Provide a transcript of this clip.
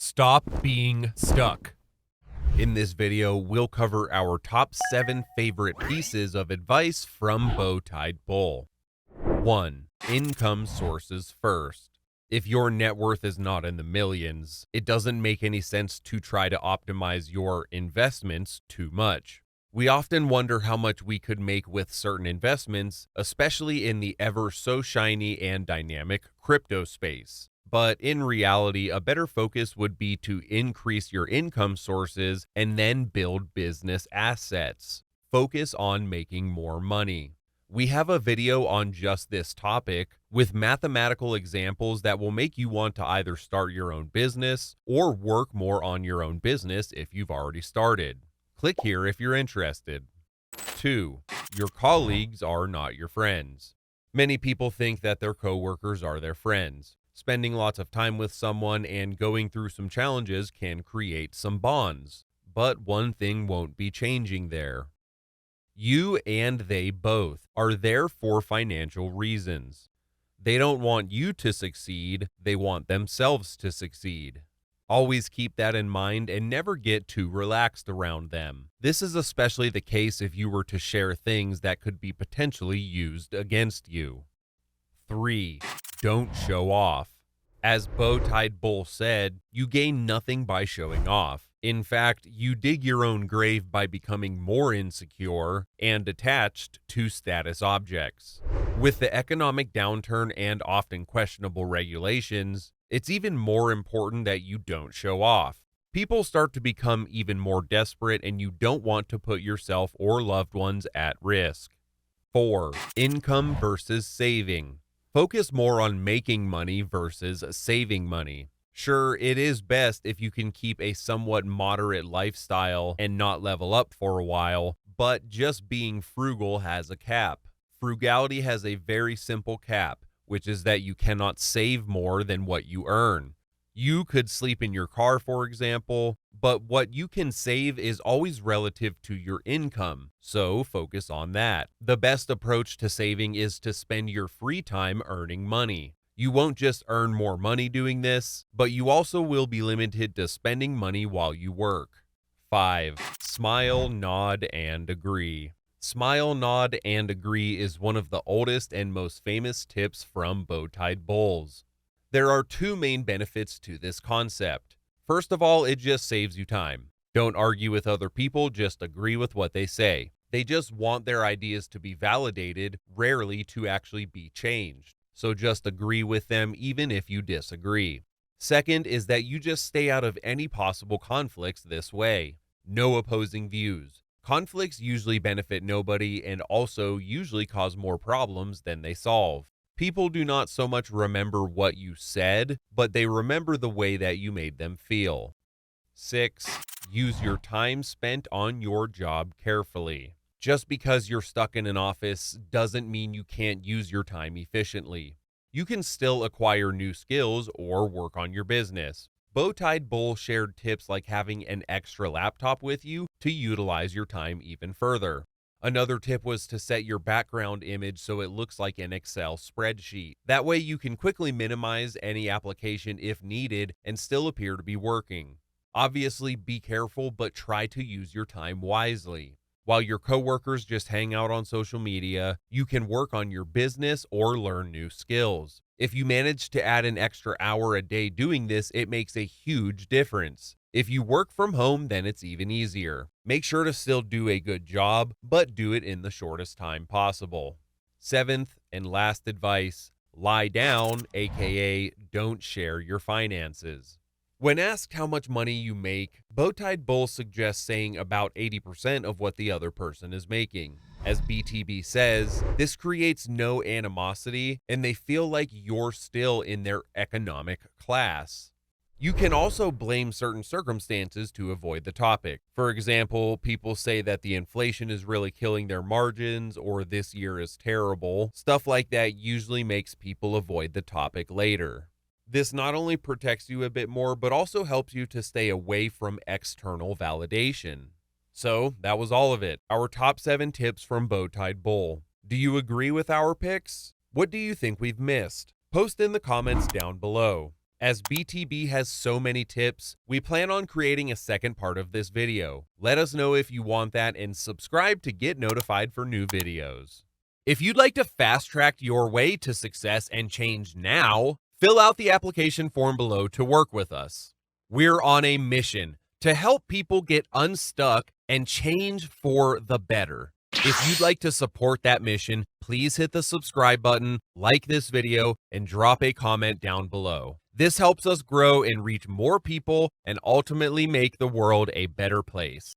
Stop being stuck. In this video, we'll cover our top 7 favorite pieces of advice from BowTiedBull. 1. Income sources first. If your net worth is not in the millions, it doesn't make any sense to try to optimize your investments too much. We often wonder how much we could make with certain investments, especially in the ever so shiny and dynamic crypto space. But in reality, a better focus would be to increase your income sources and then build business assets. Focus on making more money. We have a video on just this topic with mathematical examples that will make you want to either start your own business or work more on your own business if you've already started. Click here if you're interested. 2. Your colleagues are not your friends. Many people think that their coworkers are their friends. Spending lots of time with someone and going through some challenges can create some bonds. But one thing won't be changing there. You and they both are there for financial reasons. They don't want you to succeed, they want themselves to succeed. Always keep that in mind and never get too relaxed around them. This is especially the case if you were to share things that could be potentially used against you. 3. Don't show off. As BowTiedBull said, you gain nothing by showing off. In fact, you dig your own grave by becoming more insecure and attached to status objects. With the economic downturn and often questionable regulations, it's even more important that you don't show off. People start to become even more desperate, and you don't want to put yourself or loved ones at risk. 4. Income versus saving. Focus more on making money versus saving money. Sure, it is best if you can keep a somewhat moderate lifestyle and not level up for a while, but just being frugal has a cap. Frugality has a very simple cap, which is that you cannot save more than what you earn. You could sleep in your car, for example, but what you can save is always relative to your income, so focus on that. The best approach to saving is to spend your free time earning money. You won't just earn more money doing this, but you also will be limited to spending money while you work. 5. Smile, nod, and agree. Smile, nod, and agree is one of the oldest and most famous tips from BowTiedBulls. There are 2 main benefits to this concept. First of all, it just saves you time. Don't argue with other people, just agree with what they say. They just want their ideas to be validated, rarely to actually be changed. So just agree with them even if you disagree. Second is that you just stay out of any possible conflicts this way. No opposing views. Conflicts usually benefit nobody and also usually cause more problems than they solve. People do not so much remember what you said, but they remember the way that you made them feel. 6. Use your time spent on your job carefully. Just because you're stuck in an office doesn't mean you can't use your time efficiently. You can still acquire new skills or work on your business. BowTiedBull shared tips like having an extra laptop with you to utilize your time even further. Another tip was to set your background image so it looks like an Excel spreadsheet. That way you can quickly minimize any application if needed and still appear to be working. Obviously, be careful, but try to use your time wisely. While your coworkers just hang out on social media, you can work on your business or learn new skills. If you manage to add an extra hour a day doing this, it makes a huge difference. If you work from home, then it's even easier. Make sure to still do a good job, but do it in the shortest time possible. 7th and last advice, lie down, aka don't share your finances. When asked how much money you make, BowTiedBull suggests saying about 80% of what the other person is making. As BTB says, this creates no animosity and they feel like you're still in their economic class. You can also blame certain circumstances to avoid the topic. For example, people say that the inflation is really killing their margins or this year is terrible. Stuff like that usually makes people avoid the topic later. This not only protects you a bit more, but also helps you to stay away from external validation. So that was all of it. Our top 7 tips from BowTiedBull. Do you agree with our picks? What do you think we've missed? Post in the comments down below. As BTB has so many tips, we plan on creating a second part of this video. Let us know if you want that and subscribe to get notified for new videos. If you'd like to fast track your way to success and change now, fill out the application form below to work with us. We're on a mission to help people get unstuck and change for the better. If you'd like to support that mission, please hit the subscribe button, like this video, and drop a comment down below. This helps us grow and reach more people and ultimately make the world a better place.